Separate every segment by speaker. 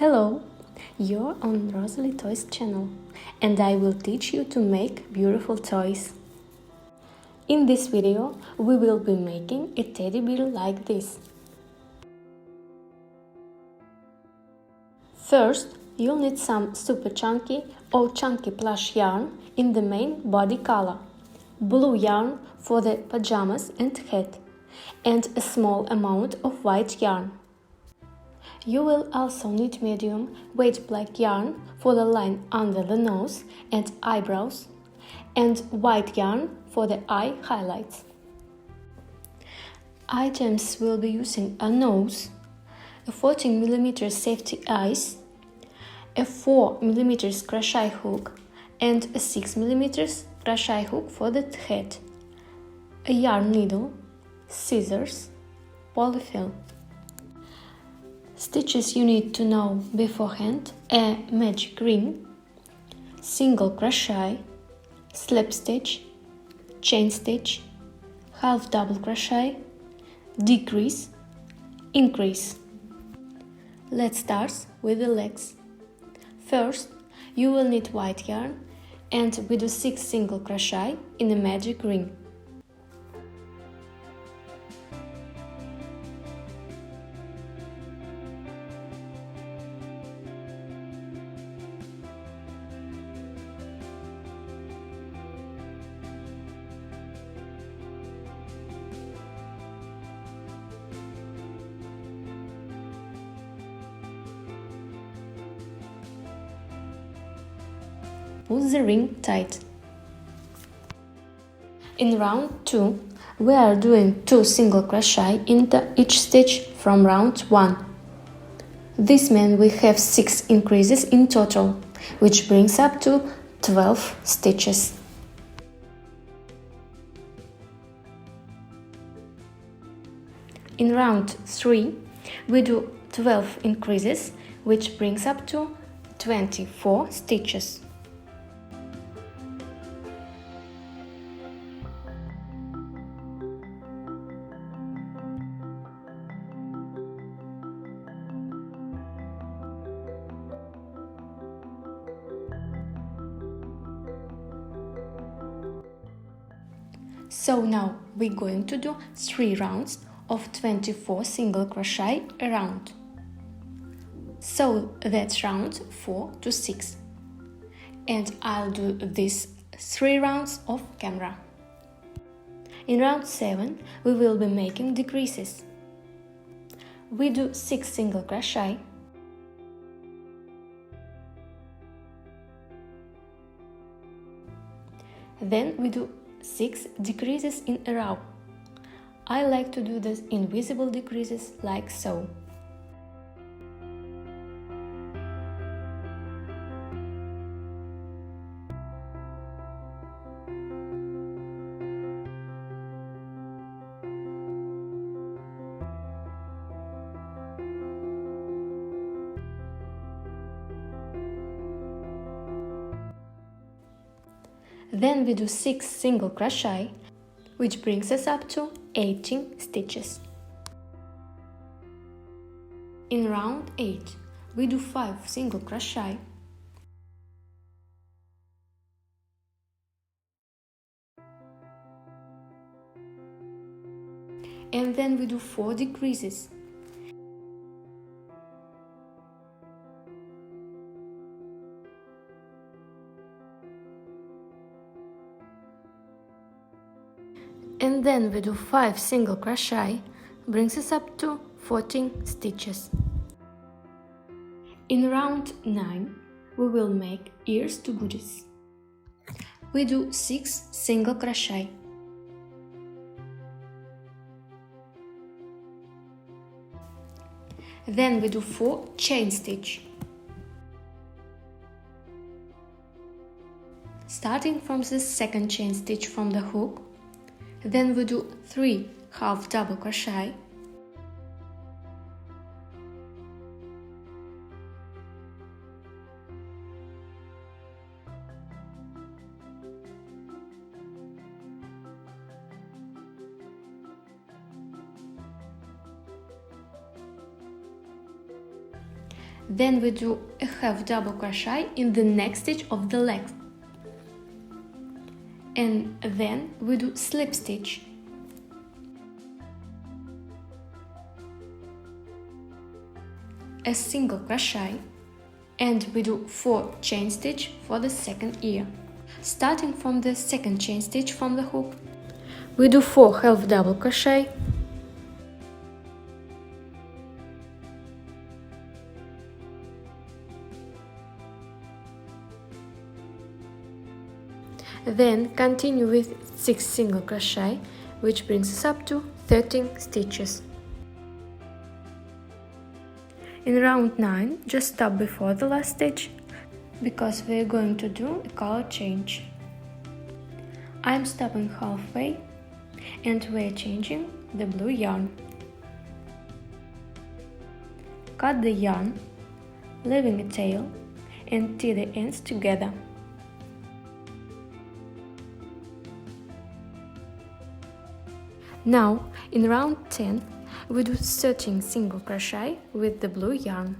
Speaker 1: Hello, you're on Rosalie Toys channel and I will teach you to make beautiful toys. In this video, we will be making a teddy bear like this. First, you'll need some super chunky or chunky plush yarn in the main body color, blue yarn for the pajamas and hat, and a small amount of white yarn. You will also need medium weight black yarn for the line under the nose and eyebrows, and white yarn for the eye highlights. Items will be using a nose, a 14mm safety eyes, a 4mm crochet hook and a 6mm crochet hook for the head, a yarn needle, scissors, polyfill. Stitches you need to know beforehand: a magic ring, single crochet, slip stitch, chain stitch, half double crochet, decrease, increase. Let's start with the legs. First, you will need white yarn and we do 6 single crochet in a magic ring. Pull the ring tight. In round 2, we are doing 2 single crochet into each stitch from round 1. This means we have 6 increases in total, which brings up to 12 stitches. In round 3, we do 12 increases, which brings up to 24 stitches. So now we're going to do 3 rounds of 24 single crochet a round. So that's round 4 to 6. And I'll do these 3 rounds off camera. In round 7, we will be making decreases. We do 6 single crochet. Then we do 6 decreases in a row. I like to do these invisible decreases like so. Then we do 6 single crochet, which brings us up to 18 stitches. In round 8, we do 5 single crochet, and then we do 4 decreases. And then we do 5 single crochet, brings us up to 14 stitches. In round 9, we will make ears to booties. We do 6 single crochet. Then we do 4 chain stitch. Starting from the second chain stitch from the hook, then we do 3 half double crochet, Then we do a half double crochet in the next stitch of the leg, and then we do slip stitch. A single crochet, and we do 4 chain stitch for the second ear. Starting from the second chain stitch from the hook, we do 4 half double crochet, then continue with 6 single crochet, which brings us up to 13 stitches. In round 9, just stop before the last stitch, because we are going to do a color change. I am stopping halfway, and we are changing the blue yarn. Cut the yarn, leaving a tail, and tie the ends together. Now, in round 10, we do 13 single crochet with the blue yarn.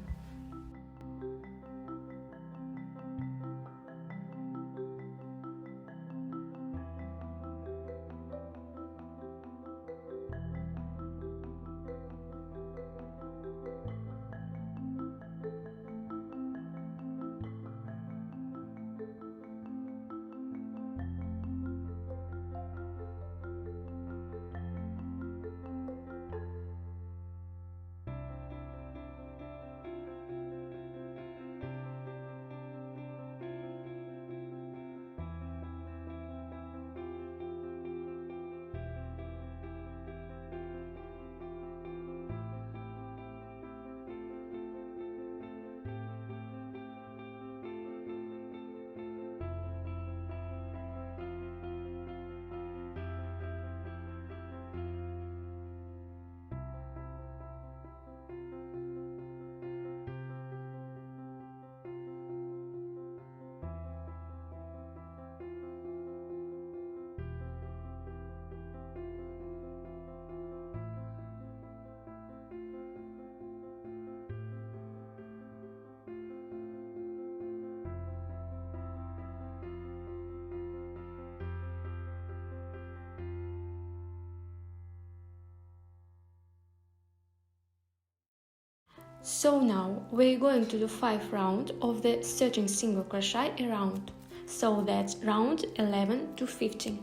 Speaker 1: So now we're going to do 5 rounds of the 13 single crochet around, so that's round 11 to 15.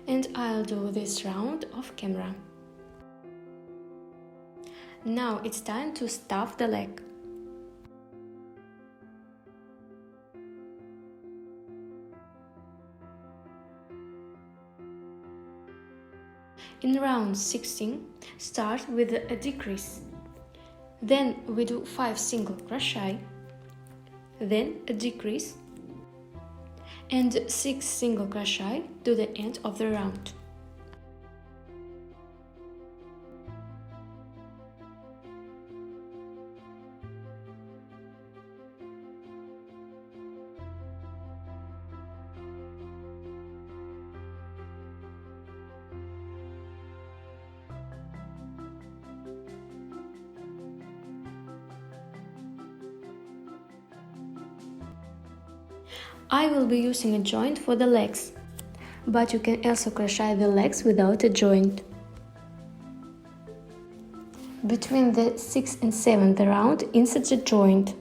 Speaker 1: And I'll do this round off camera. Now it's time to stuff the leg. In round 16, start with a decrease. Then we do 5 single crochet, then a decrease, and 6 single crochet to the end of the round. I will be using a joint for the legs, but you can also crochet the legs without a joint. Between the 6th and 7th round, insert a joint.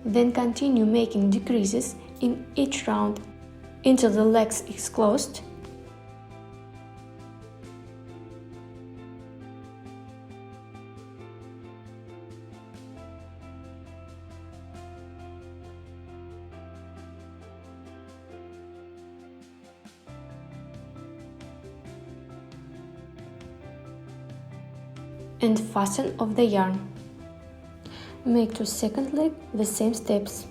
Speaker 1: Then continue making decreases in each round until the legs is closed. And fasten off the yarn. Make to second leg the same steps.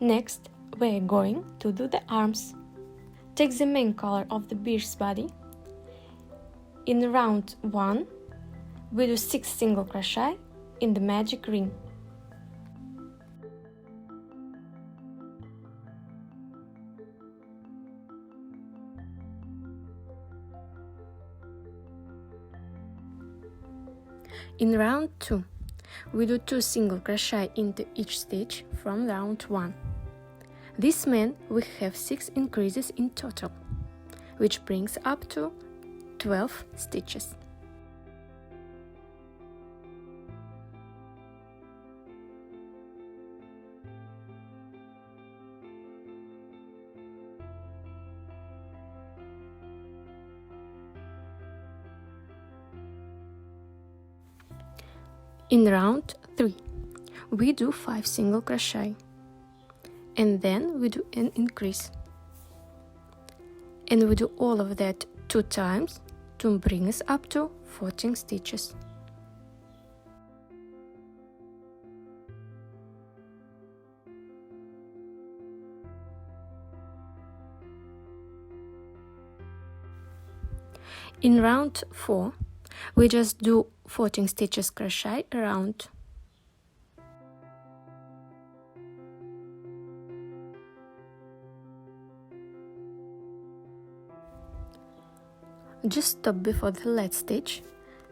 Speaker 1: Next, we're going to do the arms. Take the main color of the bear's body. In round 1, we do 6 single crochet in the magic ring. In round 2, we do 2 single crochet into each stitch from round 1. This means we have 6 increases in total, which brings up to 12 stitches. In round 3, we do 5 single crochet, and then we do an increase, and we do all of that 2 times to bring us up to 14 stitches. In round 4, we just do 14 stitches crochet around. Just stop before the last stitch,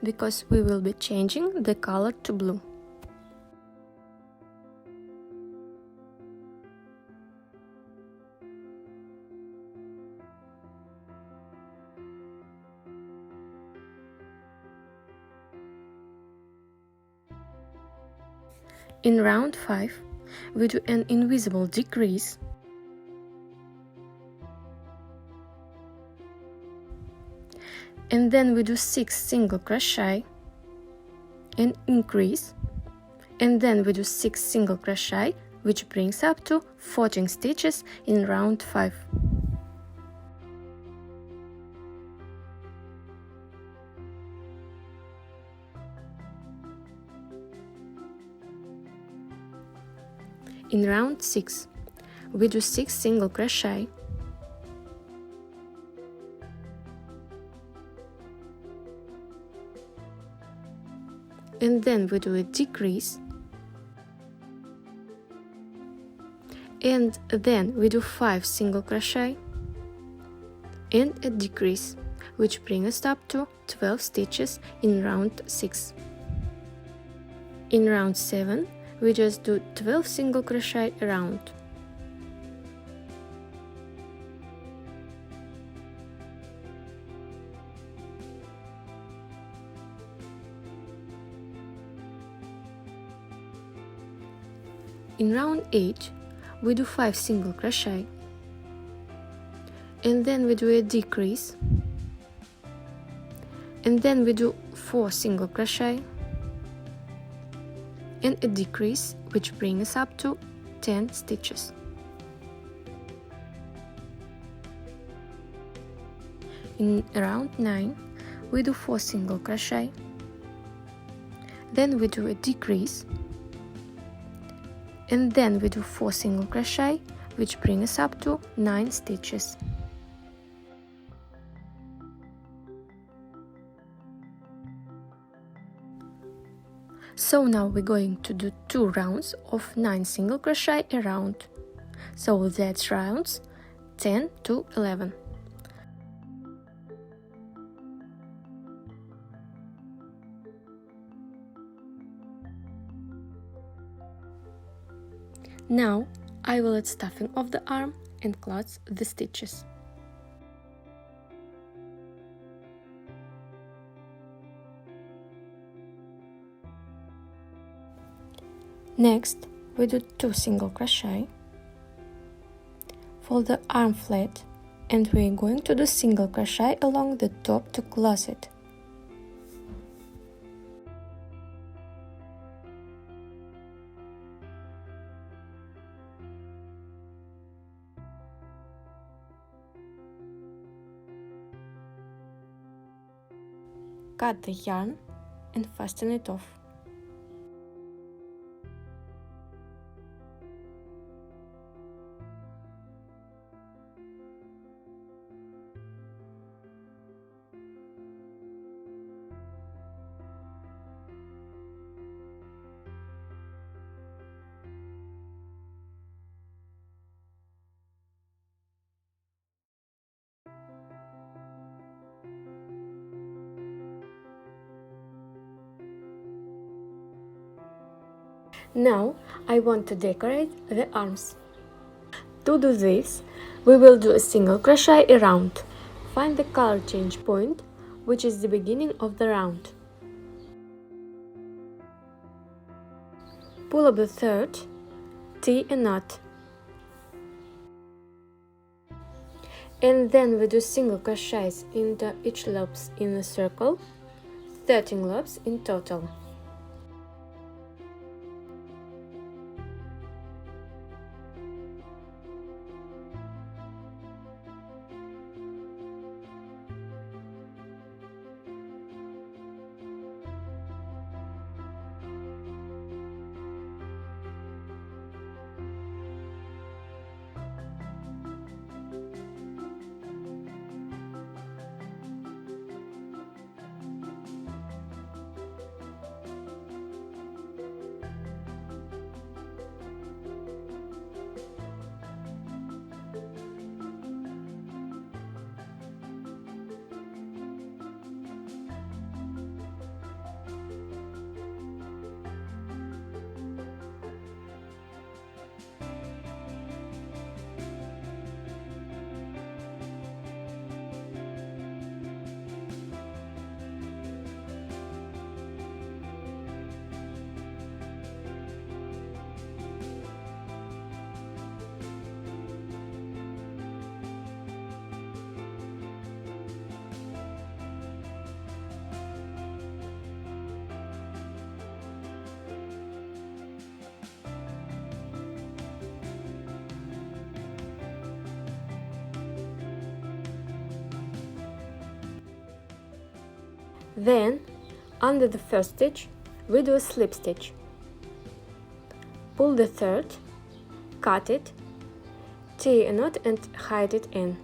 Speaker 1: because we will be changing the color to blue. In round 5, we do an invisible decrease, and then we do 6 single crochet and increase, and then we do 6 single crochet, which brings up to 14 stitches in round 5. In round 6, we do 6 single crochet, and then we do a decrease, and then we do 5 single crochet and a decrease, which brings us up to 12 stitches in round 6. In round 7, we just do 12 single crochet around. In round 8, we do 5 single crochet, and then we do a decrease, and then we do 4 single crochet and a decrease, which brings us up to 10 stitches. In round 9, we do 4 single crochet, then we do a decrease, and then we do 4 single crochet, which brings us up to 9 stitches. So now we're going to do 2 rounds of 9 single crochet around. So that's rounds 10 to 11. Now I will add stuffing of the arm and close the stitches. Next, we do 2 single crochet, fold the arm flat, and we're going to do single crochet along the top to close it. Cut the yarn and fasten it off. Now I want to decorate the arms. To do this, we will do a single crochet around. Find the color change point, which is the beginning of the round. Pull up the third, tie a knot. And then we do single crochets into each loops in a circle, 13 loops in total. Then, under the first stitch, we do a slip stitch. Pull the third, cut it, tie a knot and hide it in.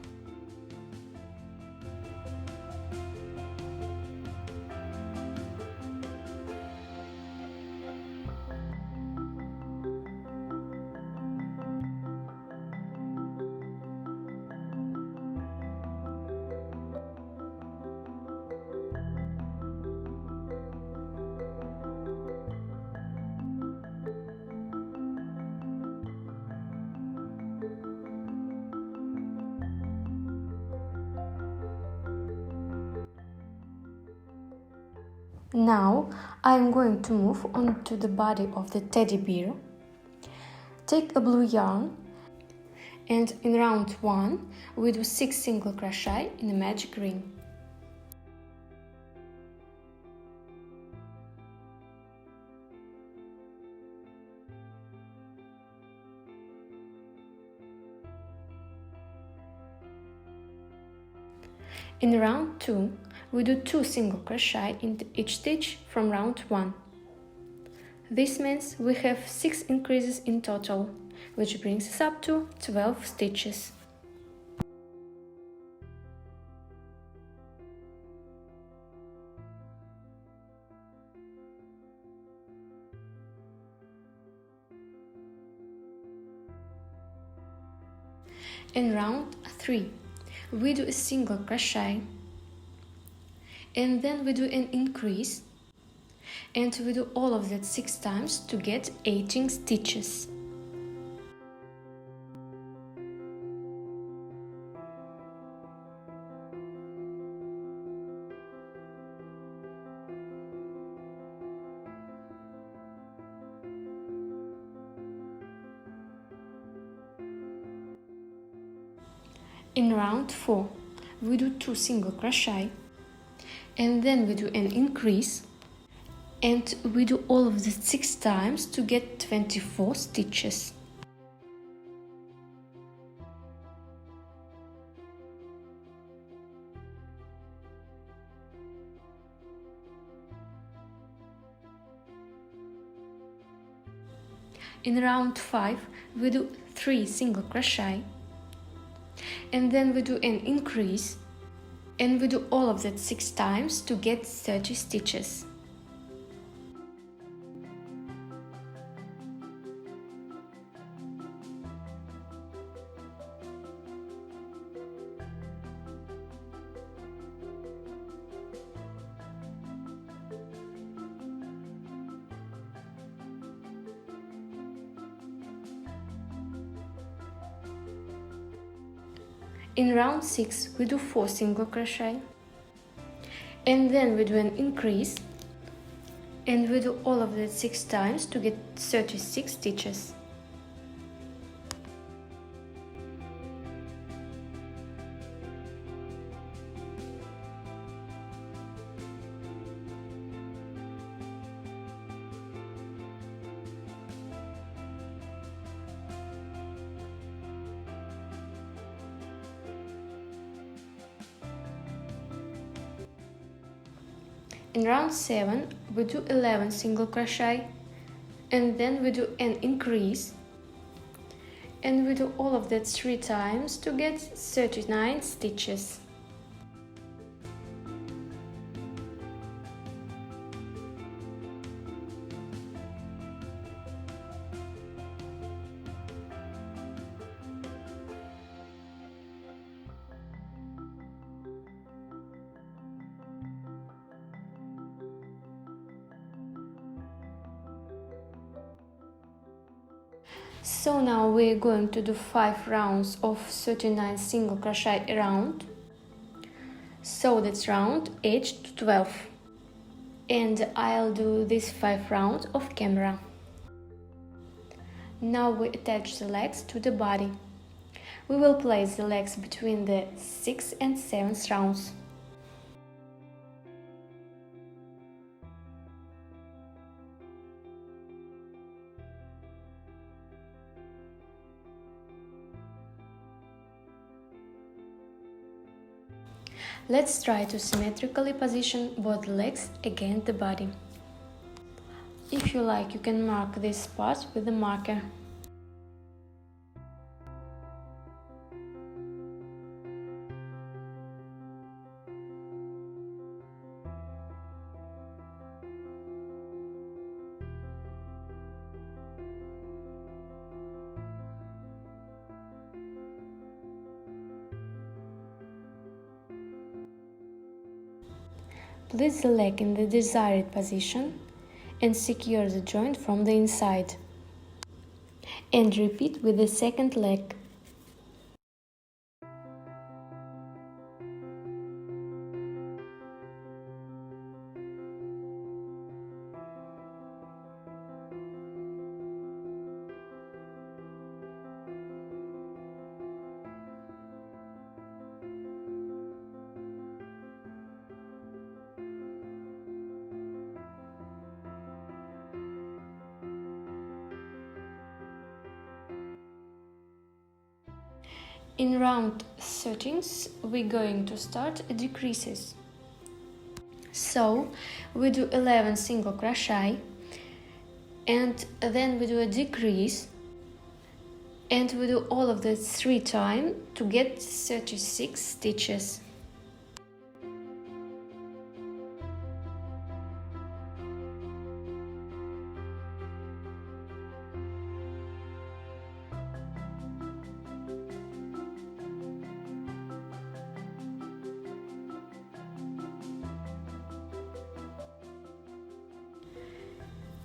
Speaker 1: Now I am going to move on to the body of the teddy bear. Take a blue yarn and in round 1 we do 6 single crochet in a magic ring. In round 2 we do 2 single crochet into each stitch from round 1. This means we have 6 increases in total, which brings us up to 12 stitches. In round 3 we do a single crochet and then we do an increase and we do all of that 6 times to get 18 stitches. In round 4 we do 2 single crochet and then we do an increase and we do all of this 6 times to get 24 stitches. In round 5 we do 3 single crochet and then we do an increase and we do all of that 6 times to get 30 stitches. In round 6 we do 4 single crochet, and then we do an increase, and we do all of that 6 times to get 36 stitches. In round 7 we do 11 single crochet, and then we do an increase, and we do all of that 3 times to get 39 stitches. So now we're going to do 5 rounds of 39 single crochet around. So that's round 8 to 12. And I'll do these 5 rounds off camera. Now we attach the legs to the body. We will place the legs between the 6th and 7th rounds. Let's try to symmetrically position both legs against the body. If you like, you can mark this spot with a marker. Place the leg in the desired position and secure the joint from the inside. And repeat with the second leg. In round 13, we're going to start decreases. So we do 11 single crochet, and then we do a decrease, and we do all of that 3 times to get 36 stitches.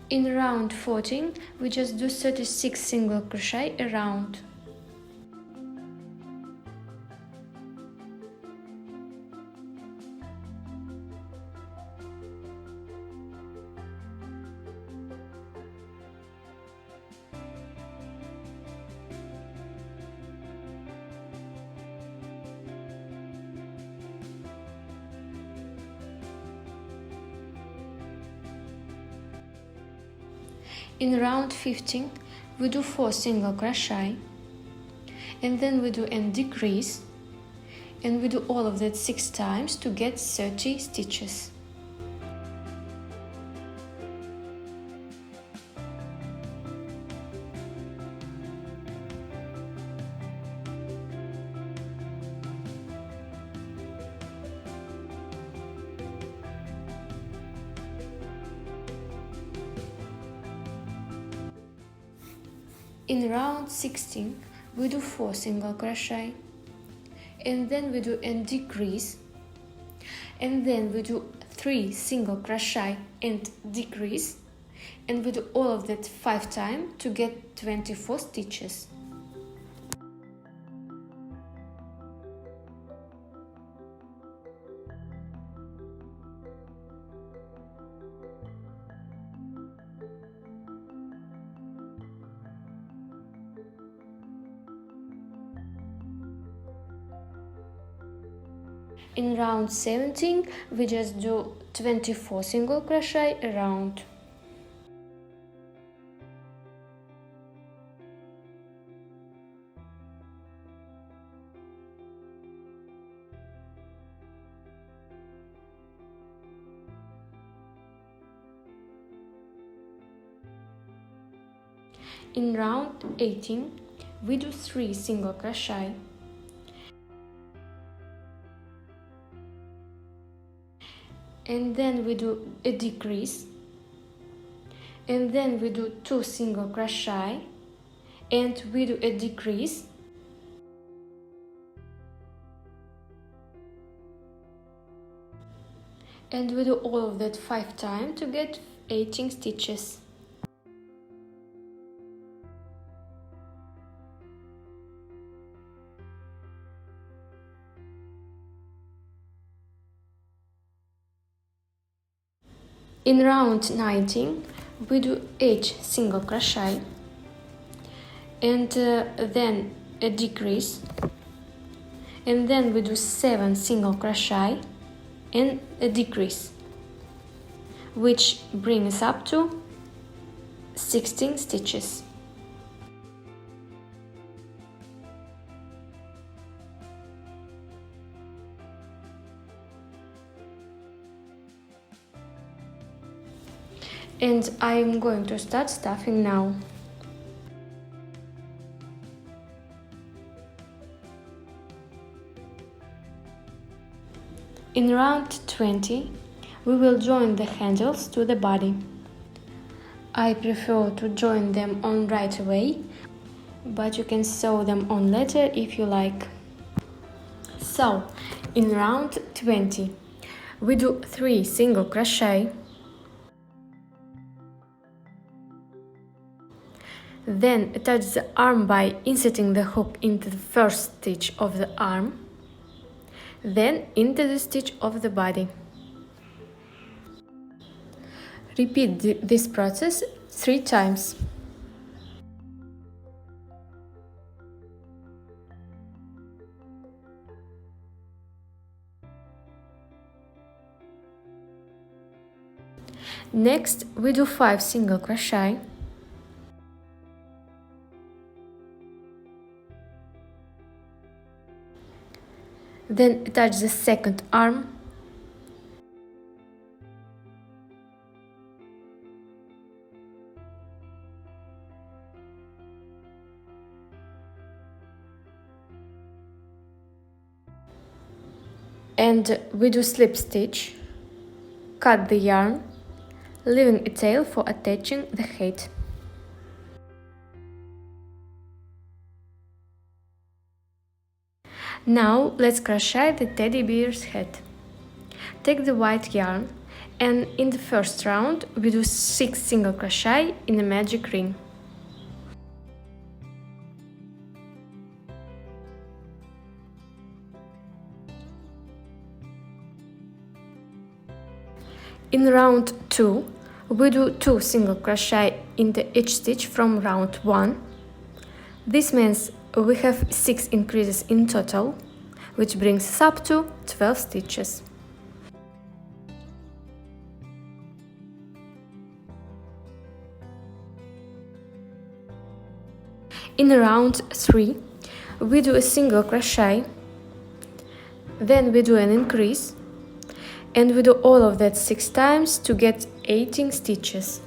Speaker 1: In round 14, we just do 36 single crochet around. In round 15, we do 4 single crochet, and then we do a decrease, and we do all of that 6 times to get 30 stitches. In round 16, we do 4 single crochet, and then we do a decrease, and then we do 3 single crochet and decrease, and we do all of that 5 times to get 24 stitches. In round 17 we just do 24 single crochet around. In round 18 we do 3 single crochet, and then we do a decrease, and then we do 2 single crochet, and we do a decrease, and we do all of that 5 times to get 18 stitches. In round 19 we do 8 single crochet, and then a decrease, and then we do 7 single crochet and a decrease, which brings up to 16 stitches. And I'm going to start stuffing now. In round 20, we will join the handles to the body. I prefer to join them on right away, but you can sew them on later if you like. So, in round 20, we do 3 single crochet, then attach the arm by inserting the hook into the first stitch of the arm, then into the stitch of the body. Repeat this process 3 times. Next, we do 5 single crochet, then attach the second arm, and we do slip stitch, cut the yarn, leaving a tail for attaching the head. Now let's crochet the teddy bear's head. Take the white yarn, and in the first round we do 6 single crochet in a magic ring. In round 2 we do 2 single crochet into each stitch from round 1. This means we have 6 increases in total, which brings us up to 12 stitches. In round 3 we do a single crochet, then we do an increase, and we do all of that 6 times to get 18 stitches.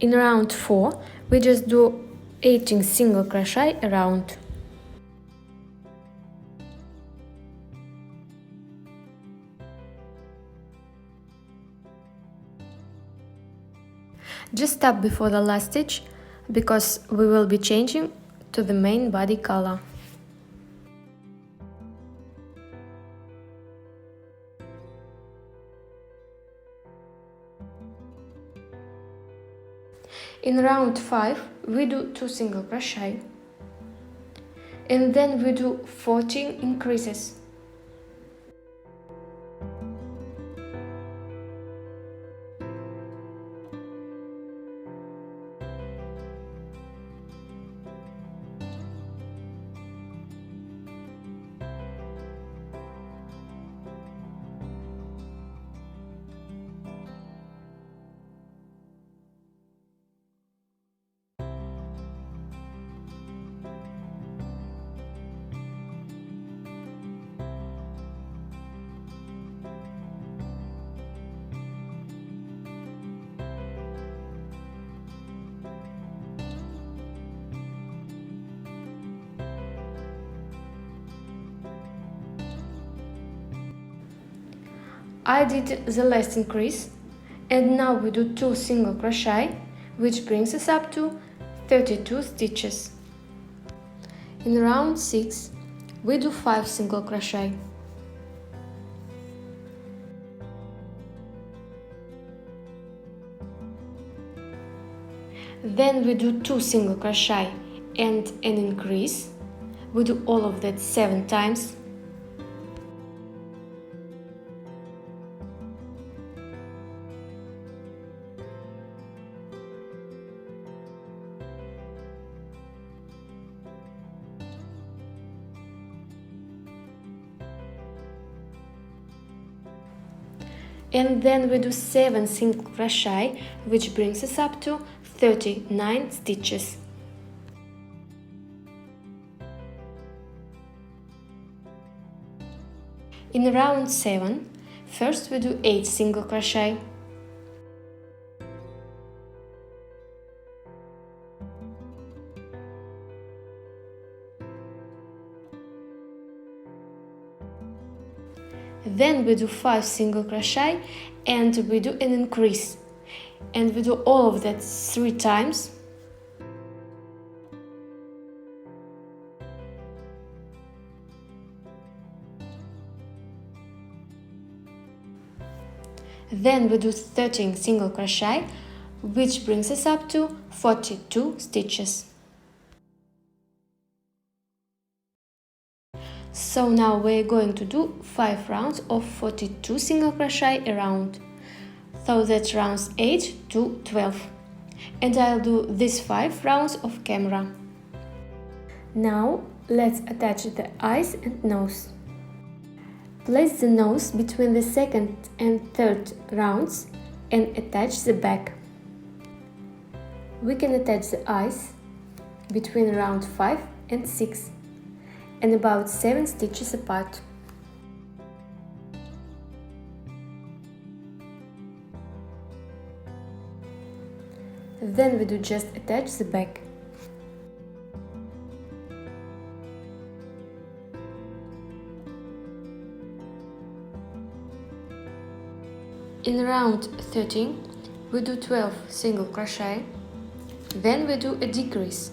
Speaker 1: In round 4 we just do 18 single crochet around. Just stop before the last stitch, because we will be changing to the main body color. In round 5 we do 2 single crochet, and then we do 14 increases. I did the last increase, and now we do 2 single crochet, which brings us up to 32 stitches. In round 6, we do 5 single crochet. Then we do 2 single crochet and an increase. We do all of that 7 times. And then we do 7 single crochet, which brings us up to 39 stitches. In round 7, first we do 8 single crochet. Then we do 5 single crochet and we do an increase, and we do all of that 3 times. Then we do 13 single crochet, which brings us up to 42 stitches. So now we're going to do 5 rounds of 42 single crochet around. So that's rounds 8 to 12. And I'll do these 5 rounds off camera. Now let's attach the eyes and nose. Place the nose between the second and third rounds and attach the back. We can attach the eyes between round 5 and 6 and about 7 stitches apart. Then we do just attach the back. In round 13, we do 12 single crochet, then we do a decrease,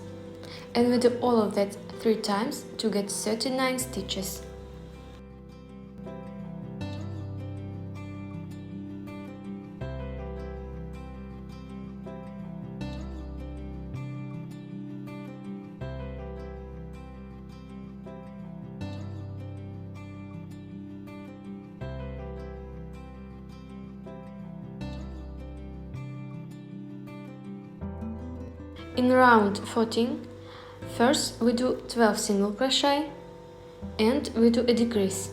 Speaker 1: and we do all of that 3 times to get 39 stitches. In round 14, first we do 12 single crochet and we do a decrease.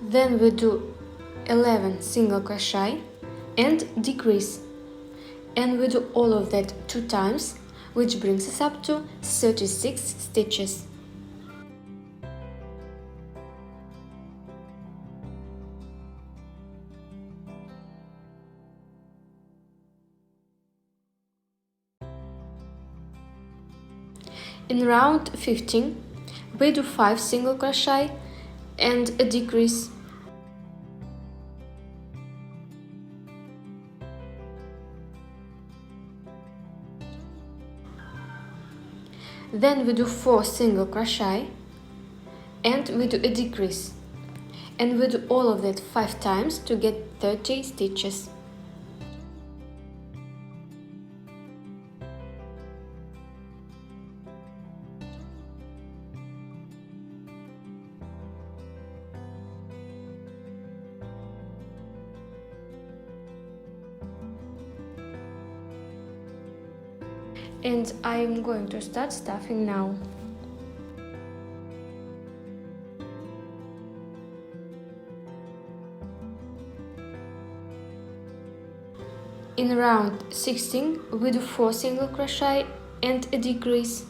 Speaker 1: Then we do 11 single crochet and decrease, and we do all of that 2 times, which brings us up to 36 stitches. In round 15, we do 5 single crochet and a decrease. Then we do 4 single crochet and we do a decrease, and we do all of that 5 times to get 30 stitches. And I'm going to start stuffing now. In round 16, we do 4 single crochet and a decrease.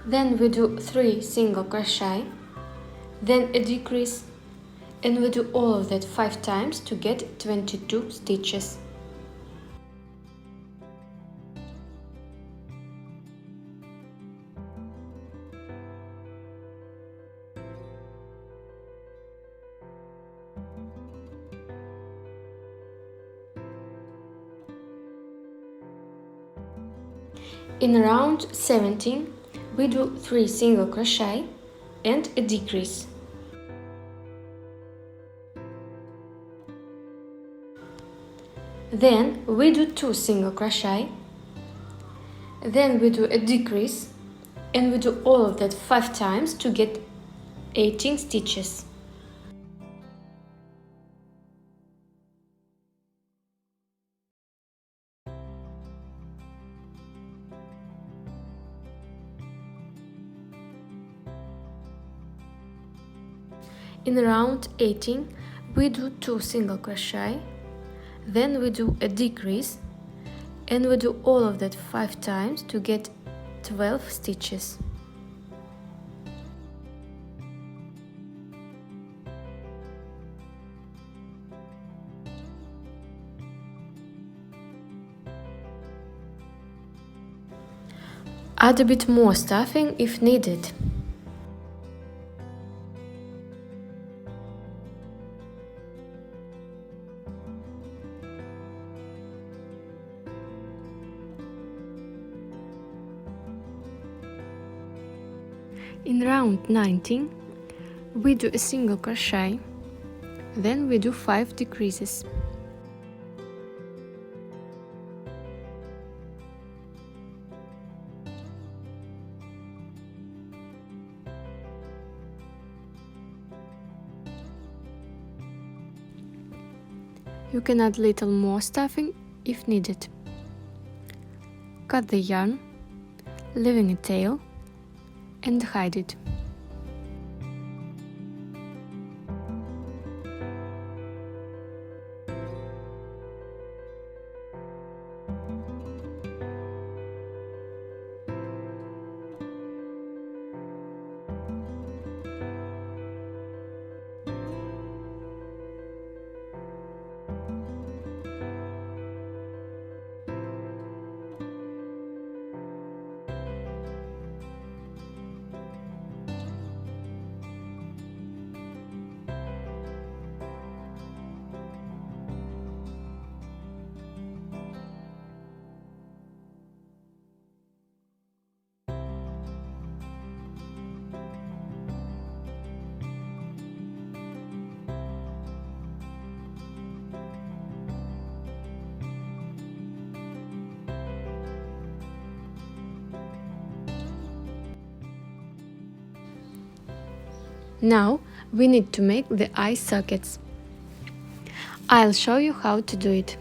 Speaker 1: Then we do 3 single crochet, then a decrease, and we do all of that 5 times to get 22 stitches. In round 17, we do 3 single crochet and a decrease. Then we do 2 single crochet, then we do a decrease, and we do all of that 5 times to get 18 stitches. In round 18, we do 2 single crochet, then we do a decrease, and we do all of that 5 times to get 12 stitches. Add a bit more stuffing if needed. In round 19, we do a single crochet, then we do 5 decreases. You can add little more stuffing if needed. Cut the yarn, leaving a tail, and hide it. Now we need to make the eye sockets. I'll show you how to do it.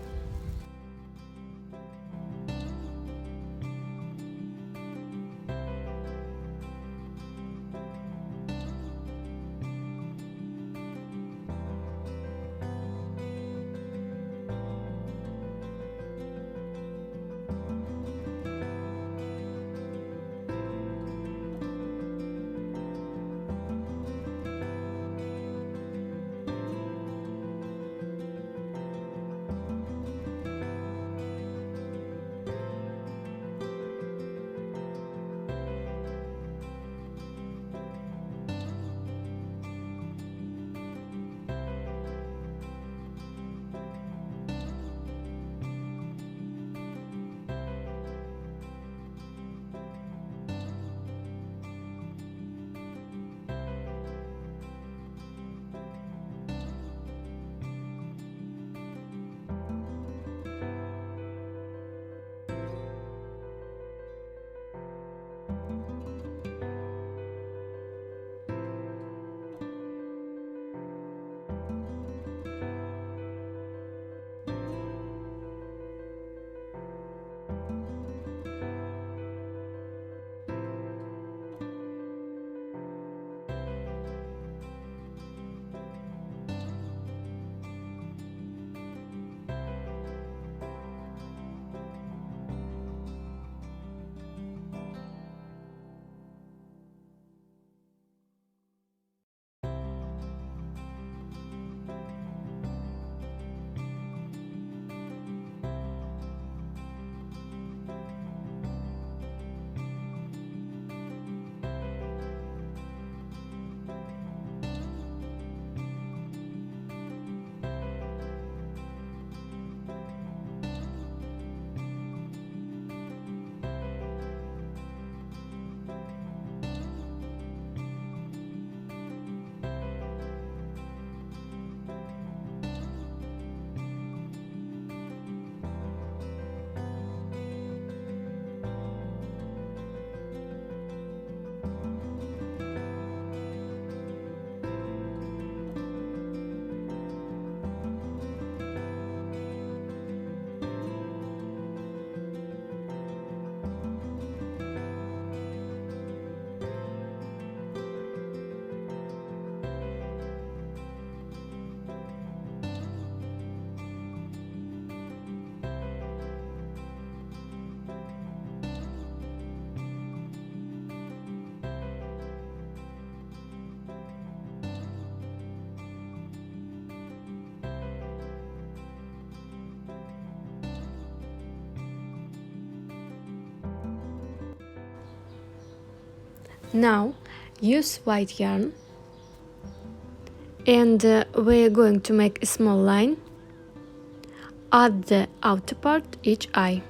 Speaker 1: Now use white yarn and we're going to make a small line at the outer part each eye.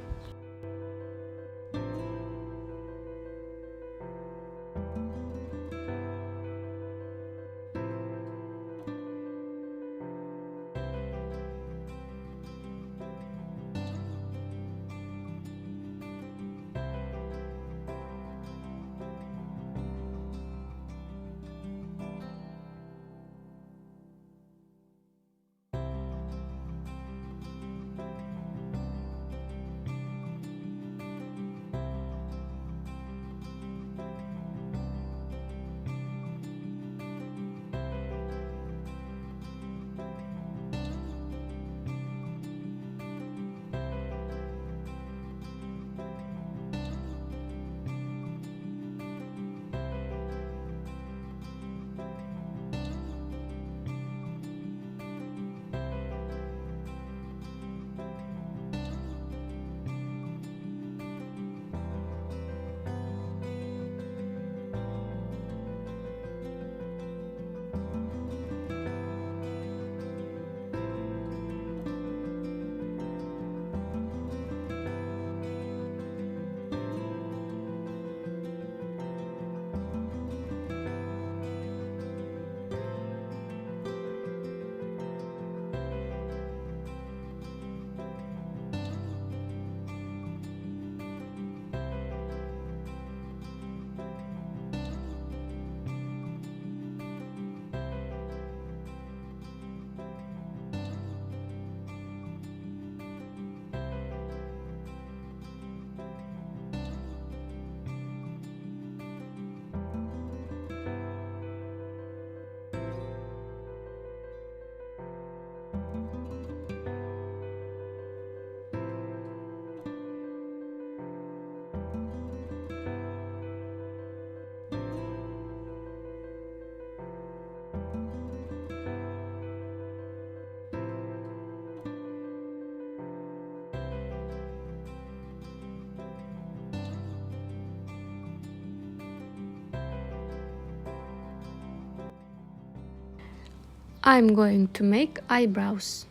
Speaker 1: I'm going to make eyebrows.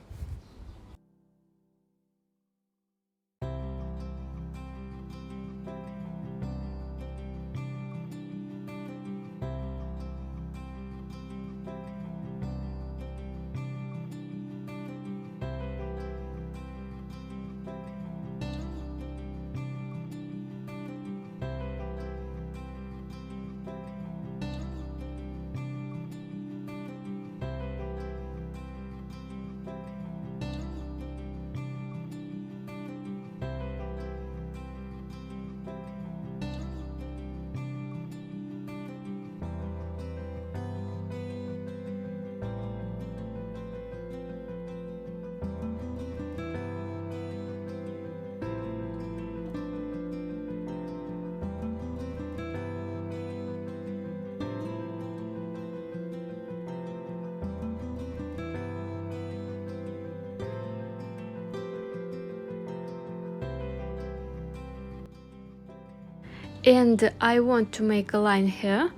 Speaker 1: And I want to make a line here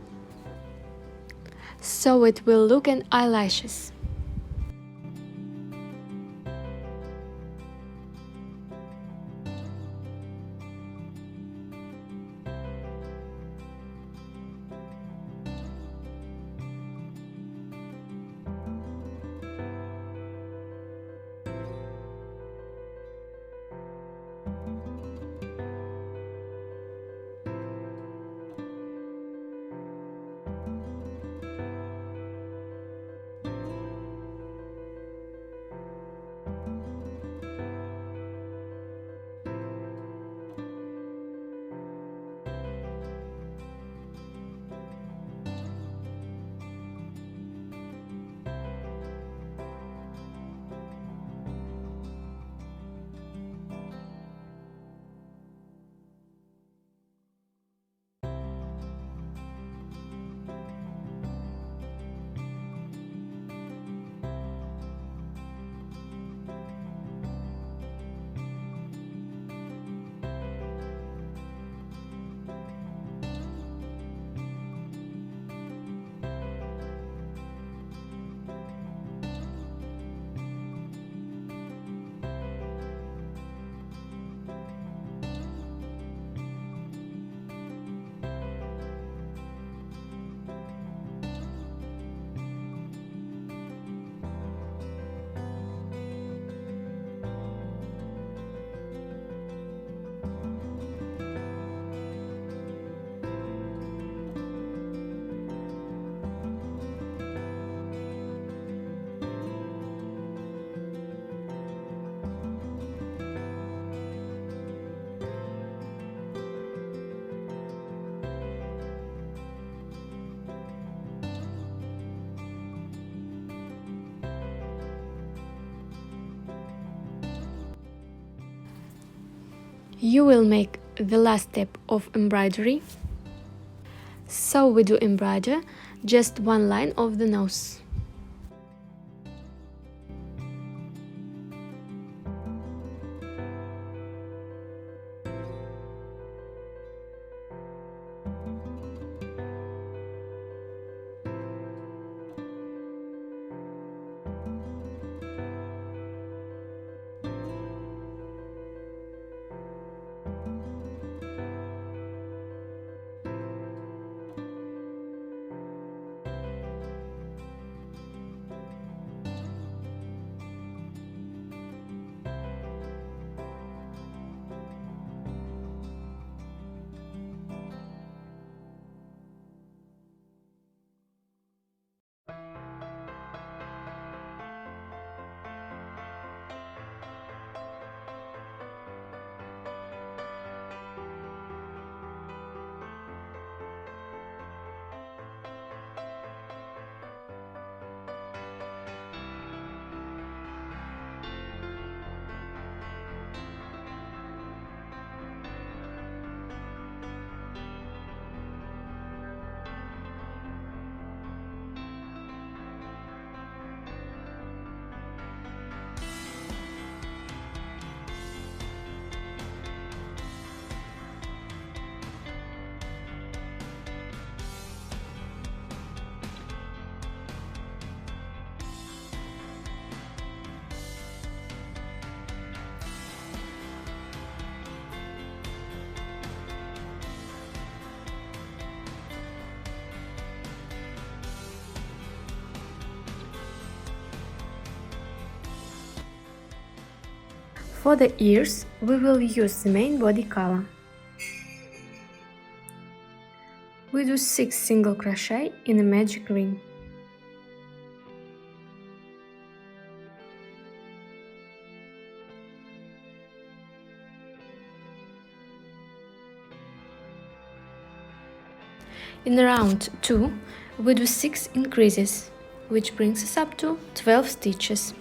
Speaker 1: so it will look an eyelashes. You will make the last step of embroidery. So we do embroider just one line of the nose. For the ears, we will use the main body color. We do 6 single crochet in a magic ring. In round 2, we do 6 increases, which brings us up to 12 stitches.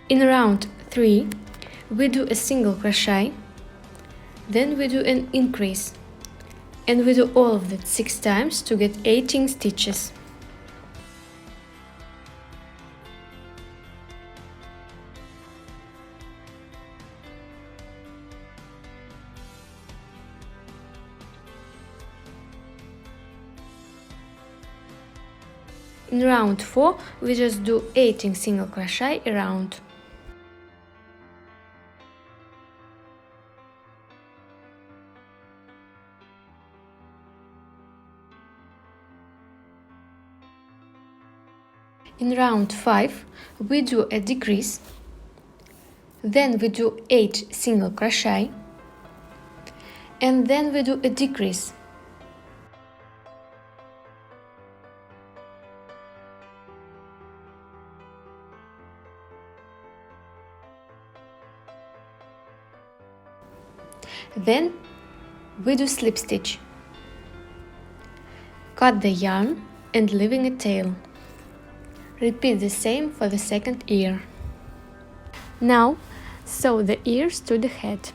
Speaker 1: In round 3, we do a single crochet, then we do an increase, and we do all of that 6 times to get 18 stitches. In round 4, we just do 18 single crochet around. In round 5, we do a decrease, then we do 8 single crochet, and then we do a decrease. Then we do slip stitch. Cut the yarn and leaving a tail. Repeat the same for the second ear. Now sew the ears to the head.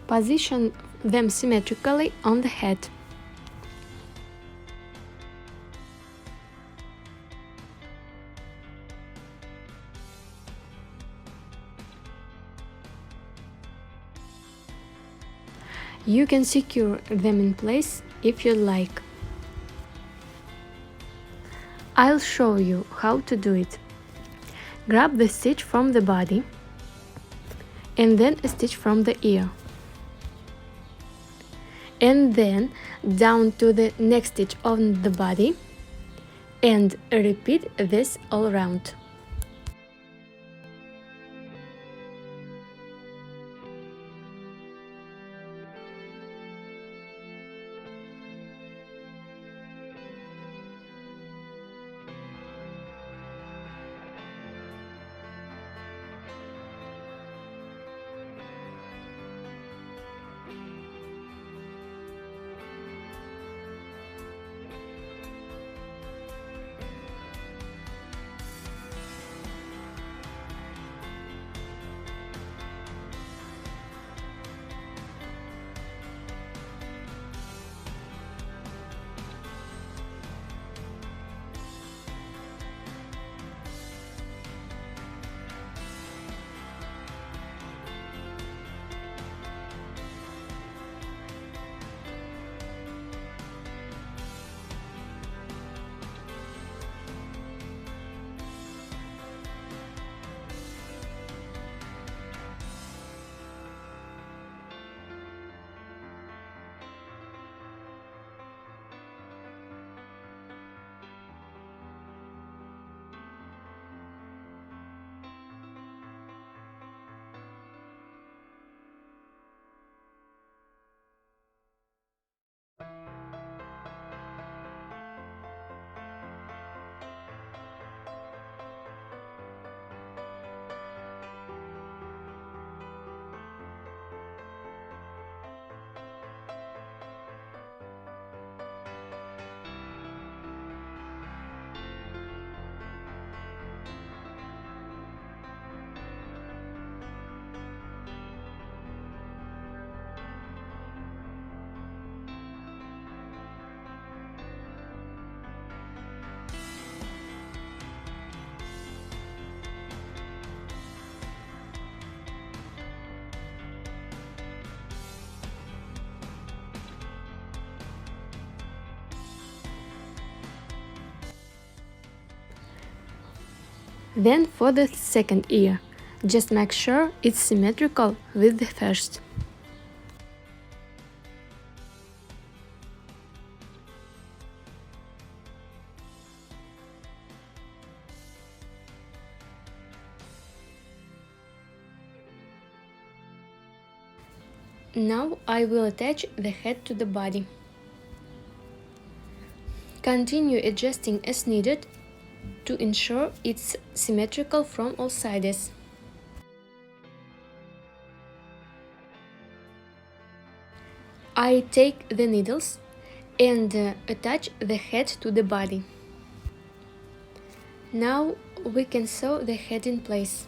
Speaker 1: Position them symmetrically on the head. You can secure them in place if you like. I'll show you how to do it. Grab the stitch from the body and then a stitch from the ear. And then down to the next stitch on the body and repeat this all around. Then for the second ear, just make sure it's symmetrical with the first. Now I will attach the head to the body. Continue adjusting as needed to ensure it's symmetrical from all sides. I take the needles and attach the head to the body. Now we can sew the head in place.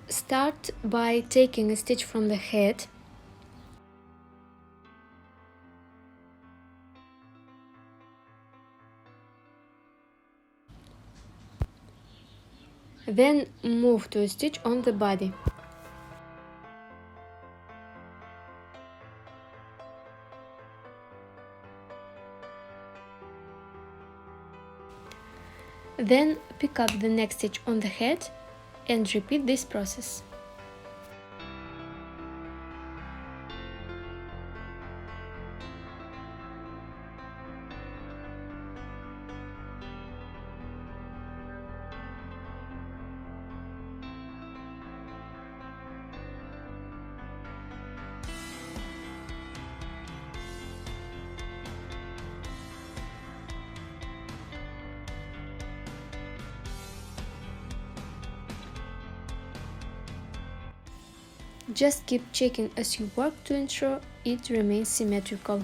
Speaker 1: Start by taking a stitch from the head. Then move to a stitch on the body. Then pick up the next stitch on the head and repeat this process. Just keep checking as you work to ensure it remains symmetrical.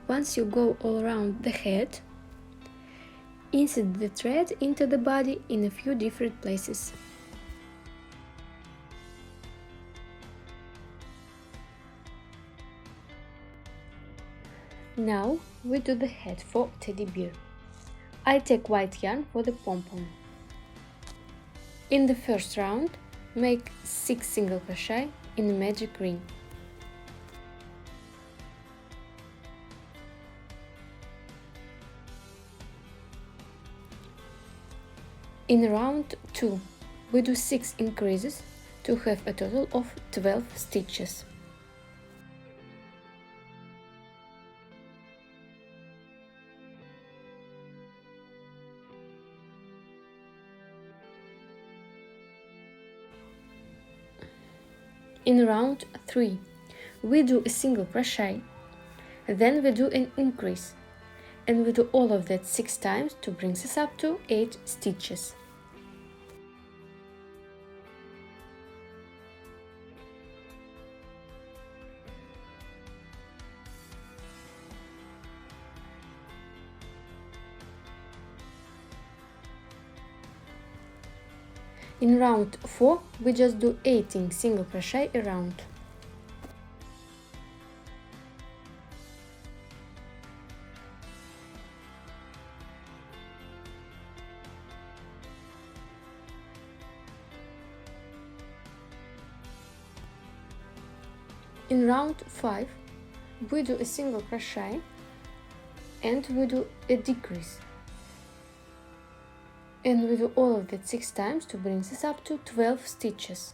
Speaker 1: Once you go all around the head, insert the thread into the body in a few different places. Now we do the head for teddy bear. I take white yarn for the pom-pom. In the first round, make 6 single crochet in the magic ring. In round 2, we do 6 increases to have a total of 12 stitches. In round 3, we do a single crochet, then we do an increase, and we do all of that 6 times to bring us up to 8 stitches. In round 4, we just do 18 single crochet around. In round 5, we do a single crochet and we do a decrease. And we do all of that 6 times to bring us up to 12 stitches.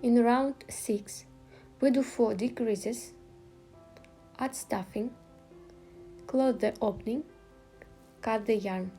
Speaker 1: In round 6, we do 4 decreases, add stuffing, close the opening, cut the yarn.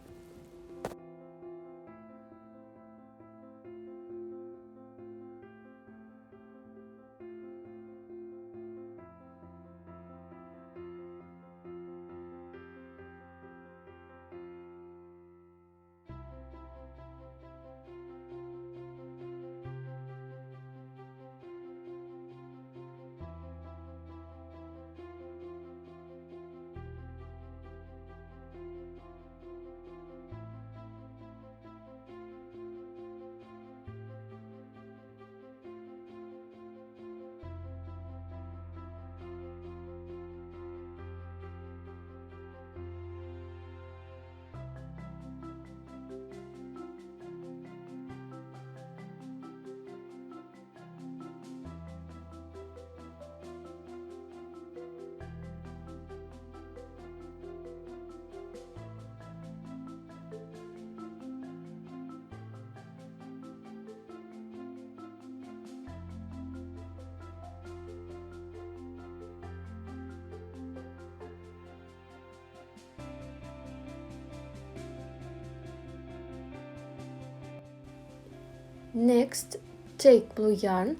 Speaker 1: Next, take blue yarn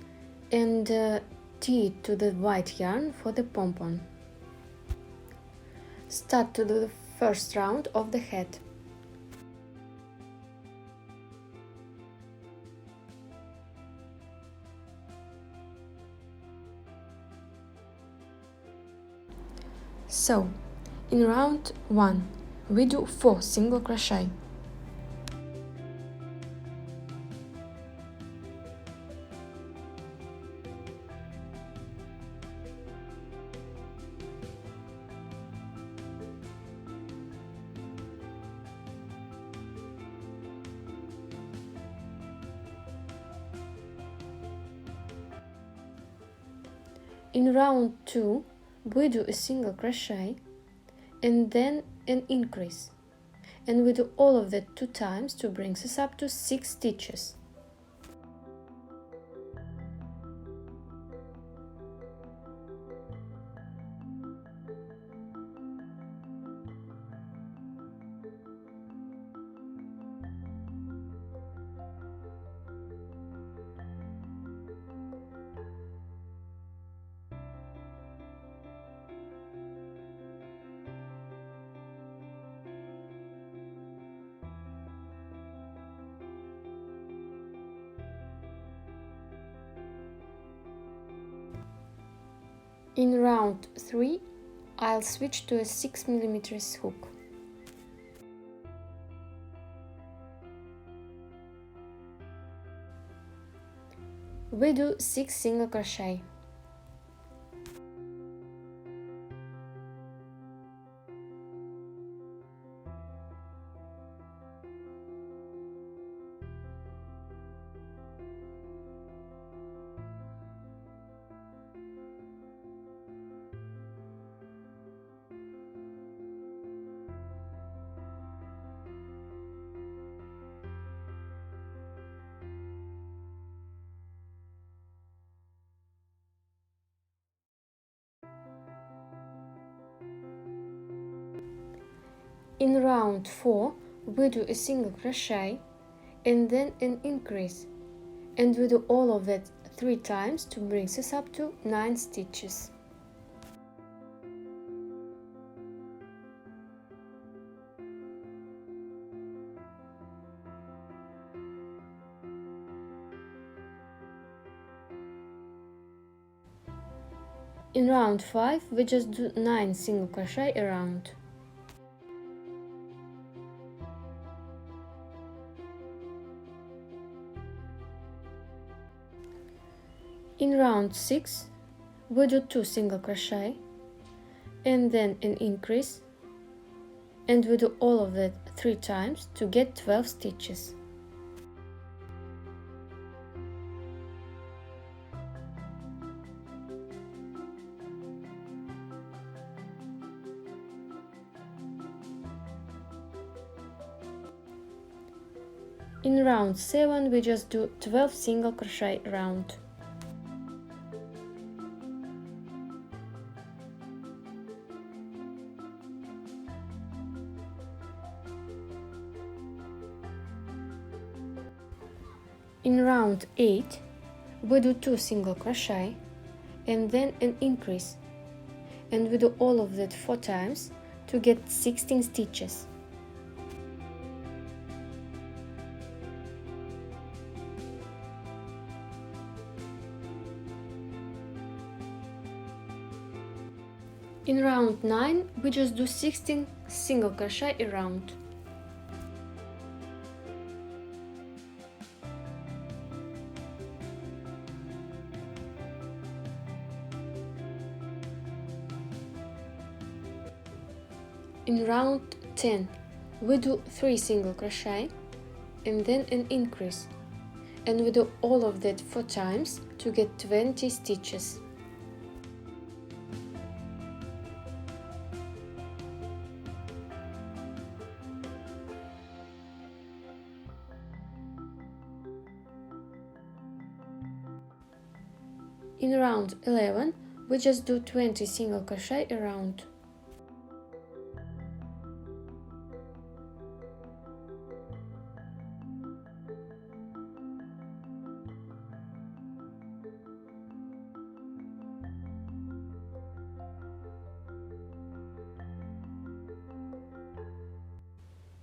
Speaker 1: and tee it to the white yarn for the pom-pom. Start to do the first round of the head. So, in round 1, we do 4 single crochet. In round 2, we do a single crochet and then an increase, and we do all of that 2 times to bring us up to 6 stitches. In round 3, I'll switch to a 6mm hook. We do 6 single crochet. In round 4, we do a single crochet and then an increase, and we do all of that 3 times to bring us up to 9 stitches. In round 5, we just do 9 single crochet around. In round 6, we do 2 single crochet and then an increase, and we do all of that 3 times to get 12 stitches. In round 7, we just do 12 single crochet around. In round 8, we do 2 single crochet and then an increase, and we do all of that 4 times to get 16 stitches. In round 9, we just do 16 single crochet around. In round 10, we do 3 single crochet and then an increase, and we do all of that 4 times to get 20 stitches. In round 11, we just do 20 single crochet around.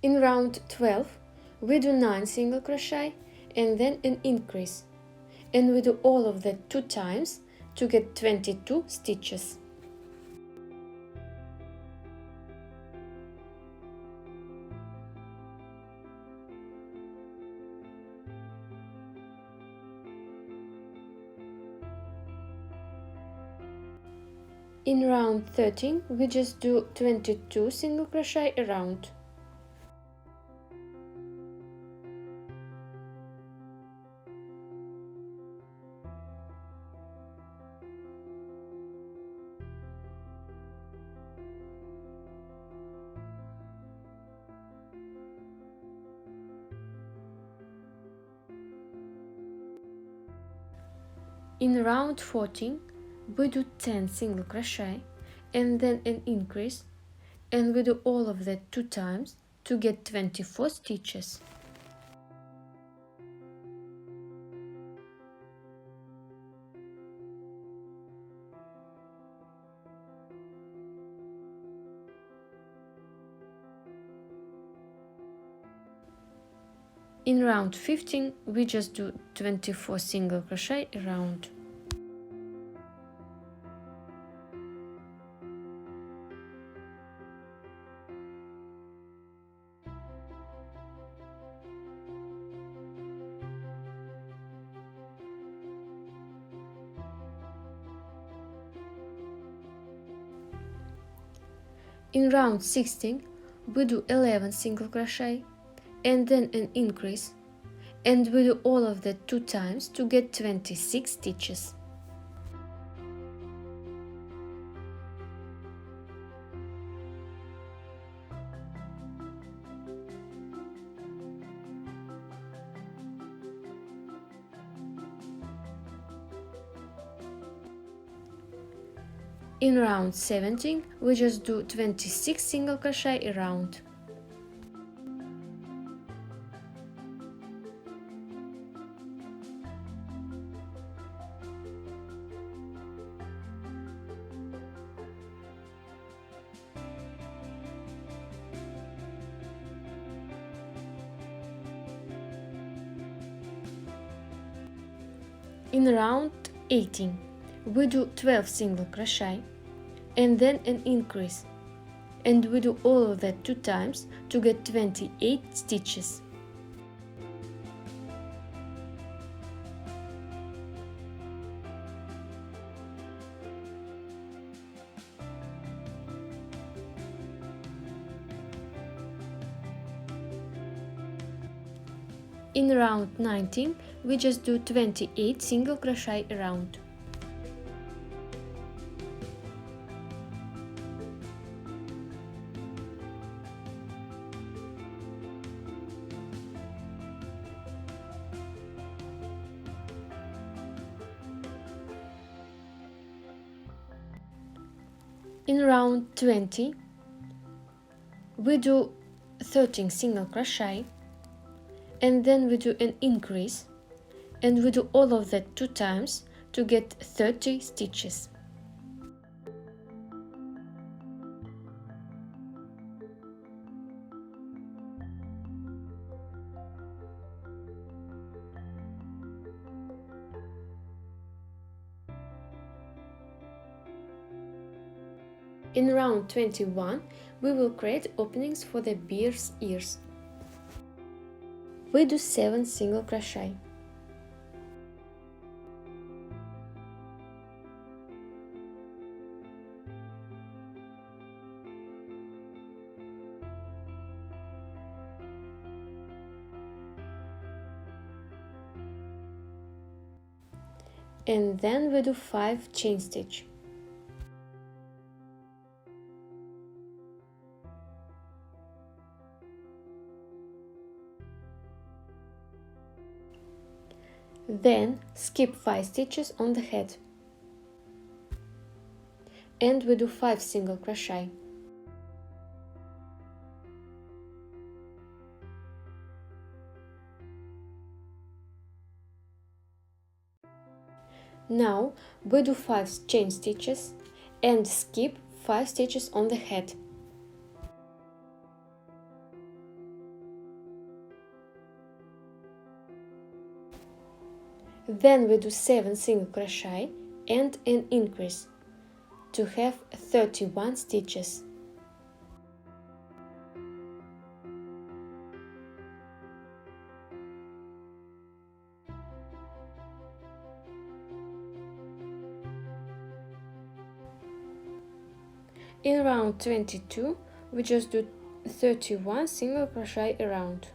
Speaker 1: In round 12, we do 9 single crochet and then an increase, and we do all of that 2 times to get 22 stitches. In round 13, we just do 22 single crochet around. In round 14, we do 10 single crochet and then an increase, and we do all of that 2 times to get 24 stitches. In round 15, we just do 24 single crochet around. In round 16 we do 11 single crochet and then an increase, and we do all of that 2 times to get 26 stitches. In round 17 we just do 26 single crochet around. In round 18 we do 12 single crochet and then an increase, and we do all of that 2 times to get 28 stitches. In round 19 we just do 28 single crochet around. In round 20 we do 13 single crochet and then we do an increase, and we do all of that 2 times to get 30 stitches. In round 21 we will create openings for the bear's ears. We do 7 single crochet. And then we do 5 chain stitch. Then skip 5 stitches on the head, and we do 5 single crochet. Now we do 5 chain stitches and skip 5 stitches on the head. Then we do 7 single crochet and an increase to have 31 stitches. In round 22 we just do 31 single crochet around.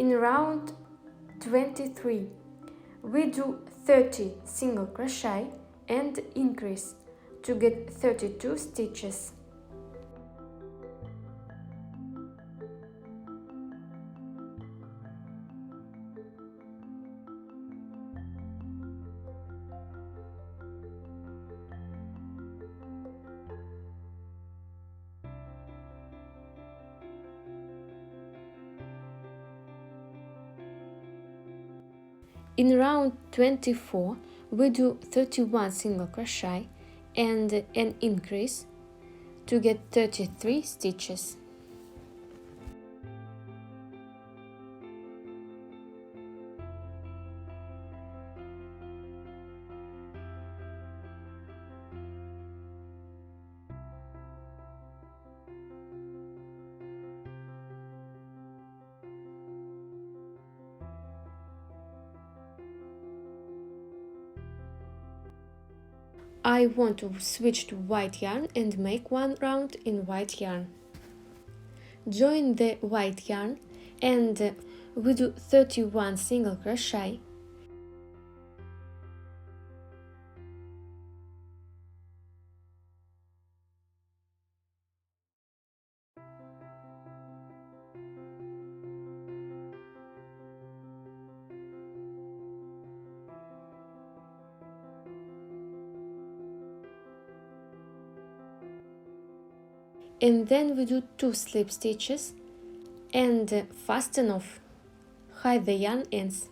Speaker 1: In round 23, we do 30 single crochet and increase to get 32 stitches. In round 24, we do 31 single crochet and an increase to get 33 stitches. I want to switch to white yarn and make one round in white yarn. Join the white yarn and we do 31 single crochet. And then we do 2 slip stitches and fasten off. Hide the yarn ends.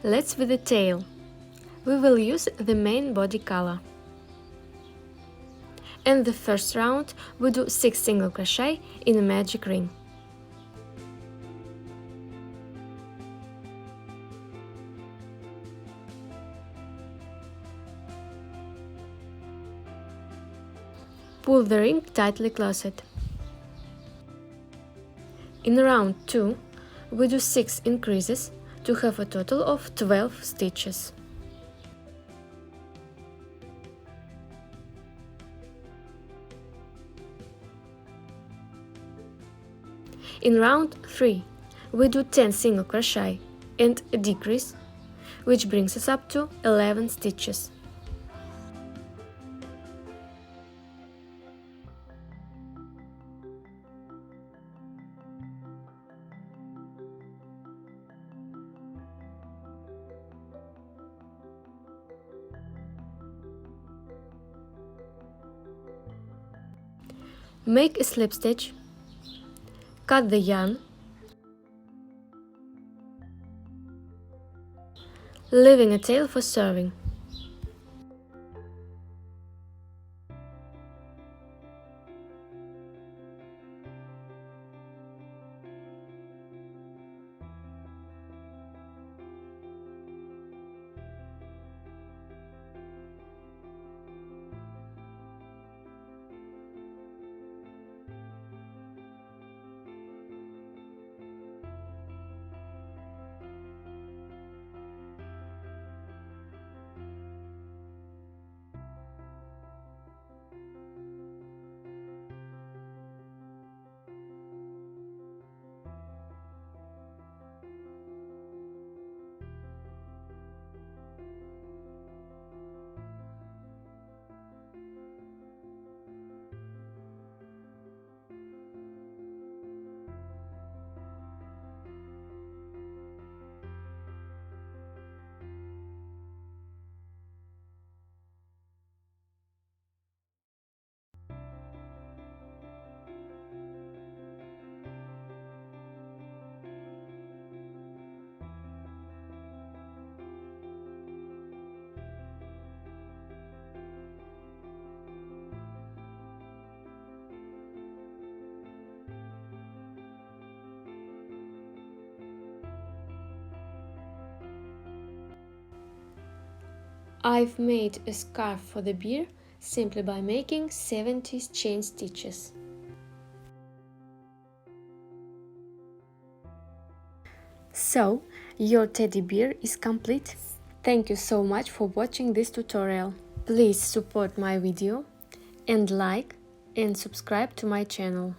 Speaker 1: Let's with the tail. We will use the main body color. In the first round, we do 6 single crochet in a magic ring. Pull the ring tightly closed. In round 2, we do 6 increases to have a total of 12 stitches. In round 3, we do 10 single crochet and a decrease, which brings us up to 11 stitches. Make a slip stitch, cut the yarn, leaving a tail for sewing. I've made a scarf for the bear simply by making 70 chain stitches. So, your teddy bear is complete. Thank you so much for watching this tutorial. Please support my video and like and subscribe to my channel.